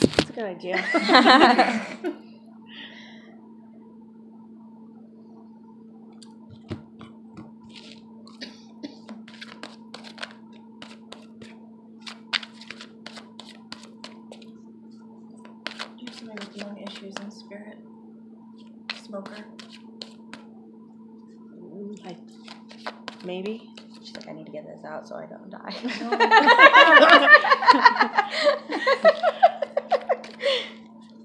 That's a good idea. You have somebody with lung issues in spirit. Smoker. Maybe. She's like, I need to get this out so I don't die.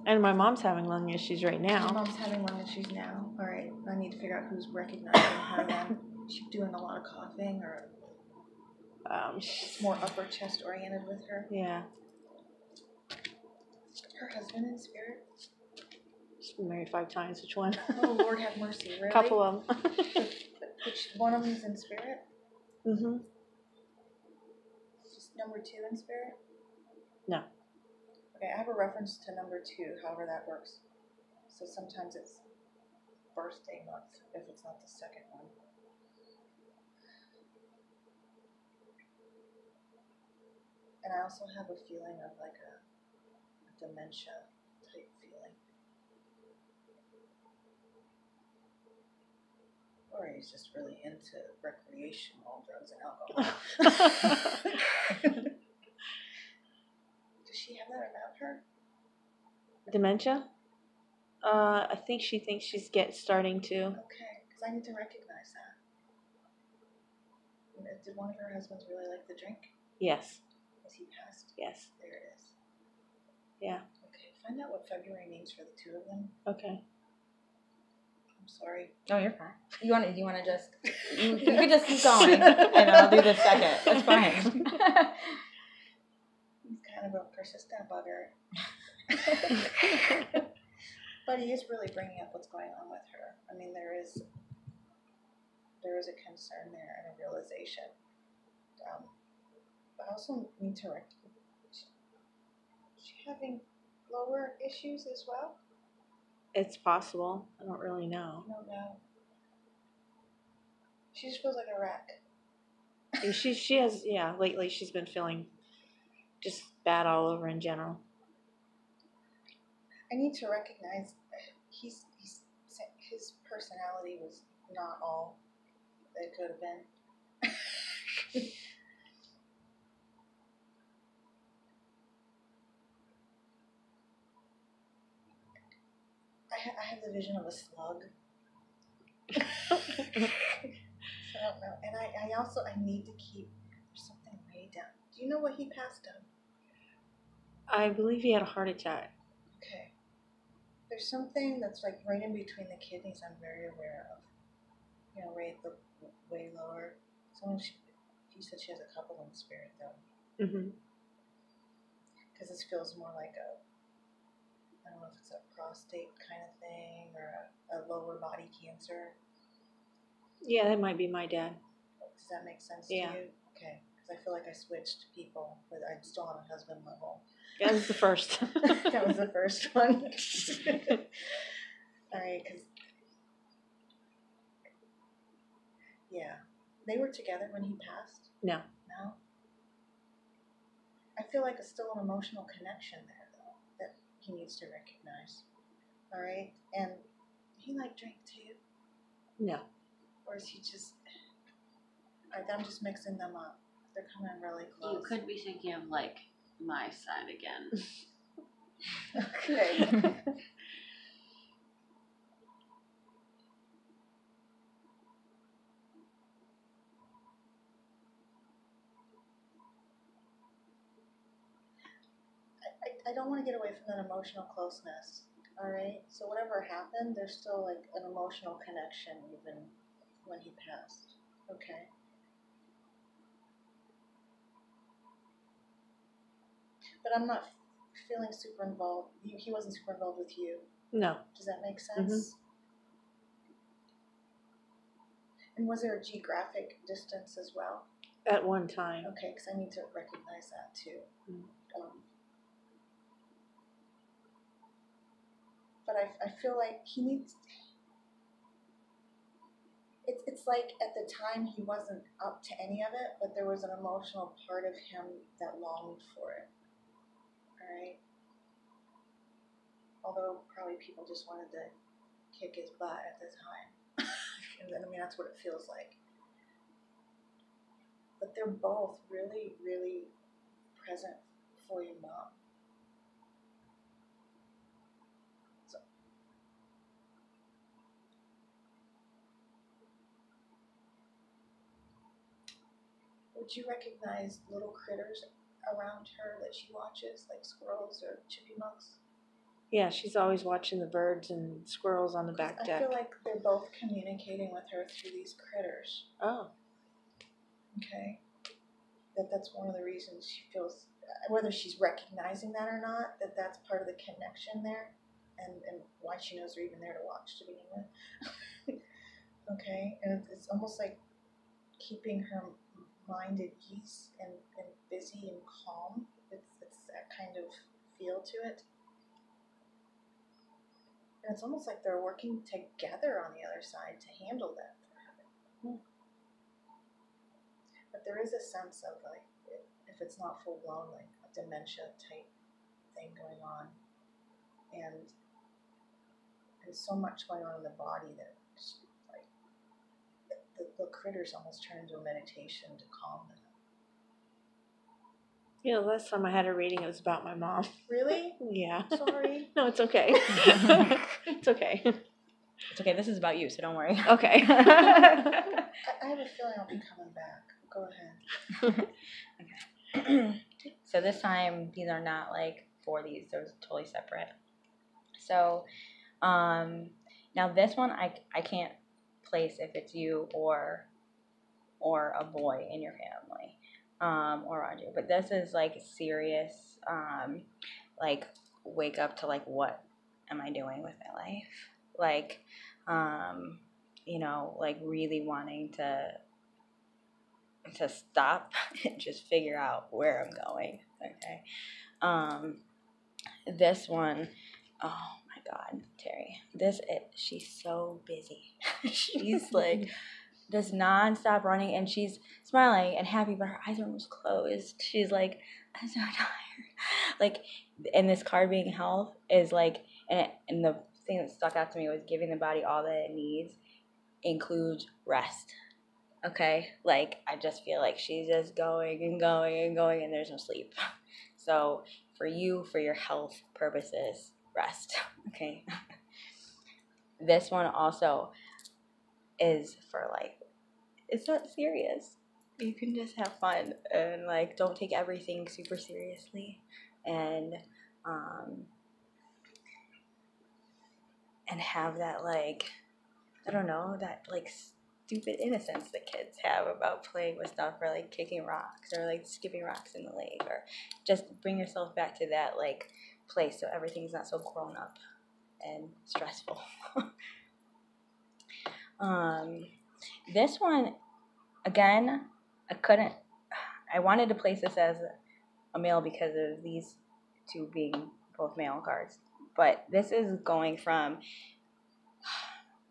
And my mom's having lung issues right My now. mom's having lung issues now. All right, I need to figure out who's recognizing her then. She's doing a lot of coughing, or it's more upper chest oriented with her. Yeah. Her husband in spirit. She's been married 5 times. Which one? Oh, Lord have mercy, really? Couple of them. Which one of them's in spirit? Mm-hmm. Just number 2 in spirit? No. Okay, I have a reference to number 2, however that works. So sometimes it's birthday month, if it's not the second one. And I also have a feeling of like a dementia type feeling. Or he's just really into recreational drugs and alcohol. Does she have that about her? Dementia? I think she thinks she's starting to. Okay, because I need to recognize that. Did one of her husbands really like the drink? Yes. Has he passed? Yes. There it is. Yeah. Okay, find out what February means for the 2 of them. Okay. I'm sorry. No, you're fine. You want to just, you could just keep going, and I'll do the second. That's fine. He's kind of a persistent bugger. But he is really bringing up what's going on with her. I mean, there is a concern there and a realization. But I also need to recognize, is she having lower issues as well? It's possible. I don't really know. I don't know. She just feels like a wreck. And she has, yeah, lately she's been feeling just bad all over in general. I need to recognize his personality was not all that it could have been. I have the vision of a slug. So I don't know. And I need to keep, there's something way down. Do you know what he passed of? I believe he had a heart attack. Okay. There's something that's like right in between the kidneys I'm very aware of. You know, right at the way lower. She said she has a couple in spirit though. Mm-hmm. Because this feels more like I don't know if it's a prostate kind of thing or a lower body cancer. Yeah, that might be my dad. Does that make sense Yeah. to you? Okay. Because I feel like I switched people, but I'm still on a husband level. Yeah, that was the first. That was the first one. All right, because yeah, they were together when he passed. No. No. I feel like it's still an emotional connection there, though, that he needs to recognize. All right, and he like drink too, No. or is he just? I'm just mixing them up. They're coming really close. You could be thinking of like my side again. Okay. I don't want to get away from that emotional closeness. All right. So whatever happened, there's still like an emotional connection even when he passed. Okay. But I'm not feeling super involved. He wasn't super involved with you. No. Does that make sense? And was there a geographic distance as well? At one time. Okay, because I need to recognize that too. But I feel like he needs. it's like at the time he wasn't up to any of it, but there was an emotional part of him that longed for it. Alright? Although probably people just wanted to kick his butt at the time. And then, I mean, that's what it feels like. But they're both really, really present for your mom. So. Would you recognize little critters around her that she watches, like squirrels or chipmunks? Yeah, she's always watching the birds and squirrels on the back I deck. feel like they're both communicating with her through these critters. Oh. Okay. That's one of the reasons she feels, whether she's recognizing that or not, that's part of the connection there, and why she knows they're even there to watch to begin with. Okay, and it's almost like keeping her mind at ease and busy and calm. It's that kind of feel to it. And it's almost like they're working together on the other side to handle that for her. But there is a sense of, like, if it's not full blown, like a dementia type thing going on, and so much going on in the body that, like, the critters almost turn into a meditation to calm them. Yeah, the last time I had a reading, it was about my mom. Really? Yeah. Sorry. No, it's okay. It's okay. It's okay. This is about you, so don't worry. Okay. I have a feeling I'll be coming back. Go ahead. So this time, these are not like for these. They're totally separate. So, now this one I can't place if it's you or a boy in your family, or around you. But this is like serious, like wake up to like, what am I doing with my life? Like, you know, like really wanting to stop and just figure out where I'm going. Okay. This one, oh my God, Terry, she's so busy. She's like just nonstop running, and she's smiling and happy, but her eyes are almost closed. She's like, I'm so tired. Like, and this card being health is like, and the thing that stuck out to me was giving the body all that it needs includes rest. Okay, like I just feel like she's just going and going and going, and there's no sleep. So for you, for your health purposes, rest. Okay. This one also is for like, it's not serious. You can just have fun and like don't take everything super seriously, and have that, like, I don't know, that like stupid innocence that kids have about playing with stuff, or like kicking rocks, or like skipping rocks in the lake, or just bring yourself back to that like place so everything's not so grown up and stressful. This one, again, I wanted to place this as a male because of these two being both male cards, but this is going from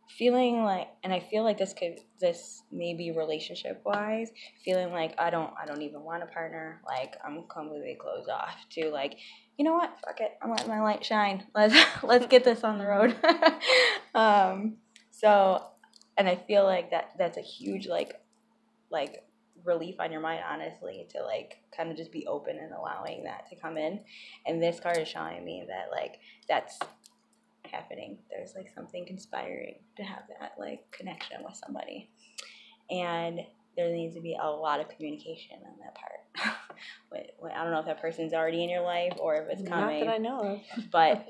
feeling like, and I feel like this may be relationship wise, feeling like I don't even want a partner, like I'm completely closed off, to like, you know what, fuck it, I'm letting my light shine, let's get this on the road. So, and I feel like that's a huge like relief on your mind, honestly, to like kind of just be open and allowing that to come in. And this card is showing me that like that's happening. There's like something conspiring to have that like connection with somebody, and there needs to be a lot of communication on that part. I don't know if that person's already in your life or if it's coming. Not that I know of. But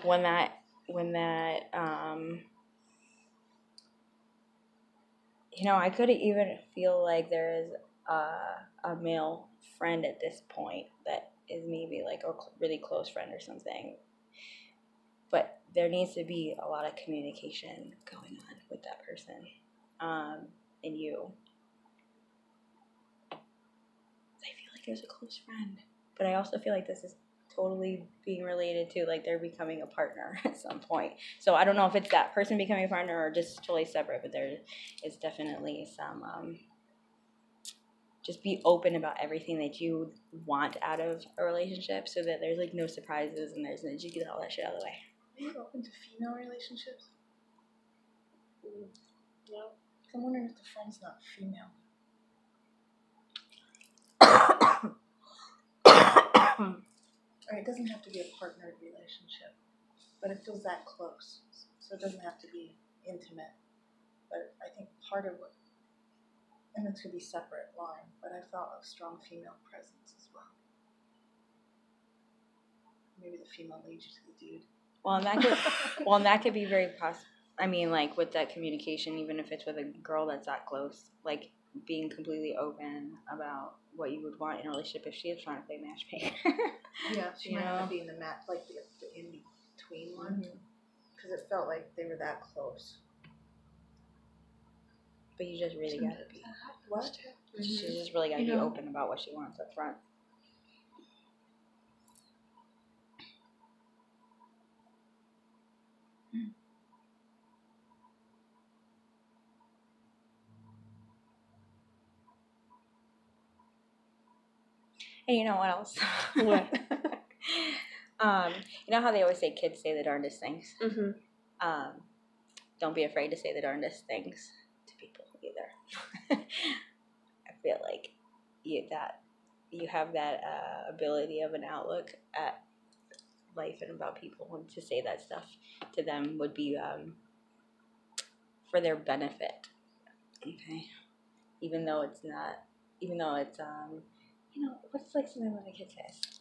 when that you know, I could even feel like there is a male friend at this point that is maybe like a really close friend or something. But there needs to be a lot of communication going on with that person, and you. I feel like there's a close friend, but I also feel like this is totally being related to, like, they're becoming a partner at some point. So I don't know if it's that person becoming a partner or just totally separate, but there is definitely some, just be open about everything that you want out of a relationship so that there's, like, no surprises and there's no, you get all that shit out of the way. Are you open to female relationships? No. I'm wondering if the friend's not female. Or it doesn't have to be a partnered relationship, but it feels that close. So it doesn't have to be intimate. But I think part of what, and it could be separate line, but I felt a strong female presence as well. Maybe the female leads you to the dude. Well, and that could be very possible. I mean, like, with that communication, even if it's with a girl that's that close, like, being completely open about what you would want in a relationship if she is trying to play matchmaker. Yeah, she You might know? not be in the match, like the in-between one, because it felt like they were that close. But you just really gotta be. What? She just really gotta You be know- open about what she wants up front. Hey, you know what else? What? You know how they always say kids say the darndest things? Mm-hmm. Don't be afraid to say the darndest things to people either. I feel like you have that ability of an outlook at life and about people, and to say that stuff to them would be for their benefit. Okay, even though it's you know, what's like something that a kid says,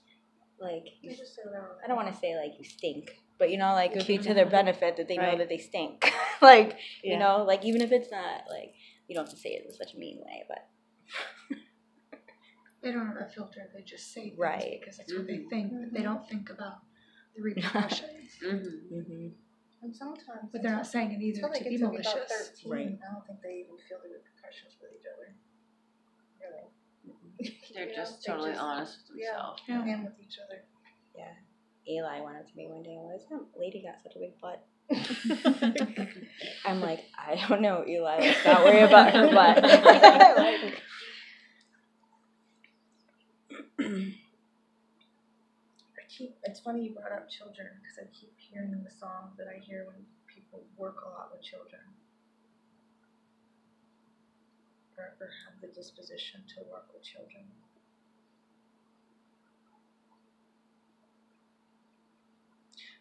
like They just say whatever. I don't want to say like you stink, but you know, like it would be Mhm. to their benefit that they know Right. that they stink. Like, Yeah. you know, like even if it's not like, you don't have to say it in such a mean way, but They don't have a filter. They just say things Right. because that's what they think, but they don't think about the repercussions. Mm-hmm. And sometimes, But they're not saying it either until to they be get to be about malicious. 13, Right. I don't think they even feel the repercussions with each other. Really. They're You know, just they totally just- honest with Yeah. themselves. Yeah. And with each other. yeah. Eli went up to me one day and was, that lady got such a big butt. I'm like, I don't know, Eli. Let's not worry about her butt. Like, It's funny you brought up children because I keep hearing the song that I hear when people work a lot with children. Or have the disposition to work with children.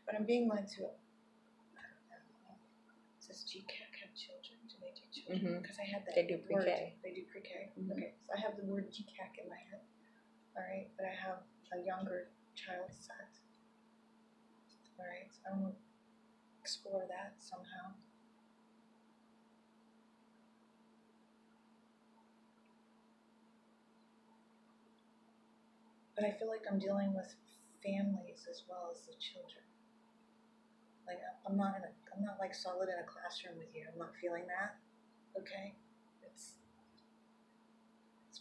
But I'm being led to, I don't know, does GCAC have children? Do they do children? Mhm. Because I had that They do word. pre-K. They do pre-K. Mhm. Okay, so I have the word GCAC in my head. All right, but I have a younger child set. All right, so I'm gonna explore that somehow. But I feel like I'm dealing with families as well as the children. Like I'm not like solid in a classroom with you. I'm not feeling that. Okay, it's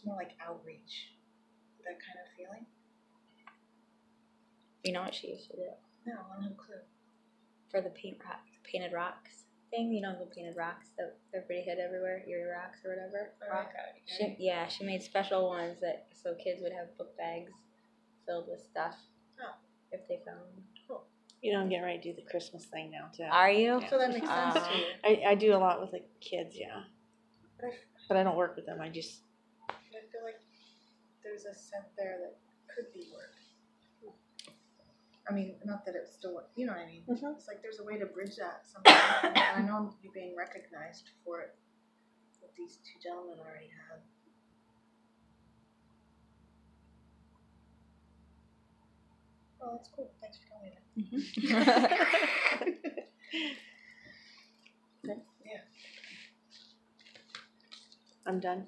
more like outreach. That kind of feeling. you know what she used to do? No, I don't have a clue. For the painted rocks thing, you know, the painted rocks that everybody had everywhere, Erie rocks or whatever. Rock She made special ones that so kids would have book bags filled with stuff. Oh. If they found them. Cool. You know, I'm getting ready to do the Christmas thing now too. Are you? So that makes sense to you. I do a lot with the kids, yeah. But But I don't work with them. I just I feel like there's a scent there that could be worked. I mean, not that it's still, you know what I mean? Mhm. It's like there's a way to bridge that somehow. And I know you're being recognized for it, what these two gentlemen already have. Oh, that's cool. Thanks for telling me that. I'm done.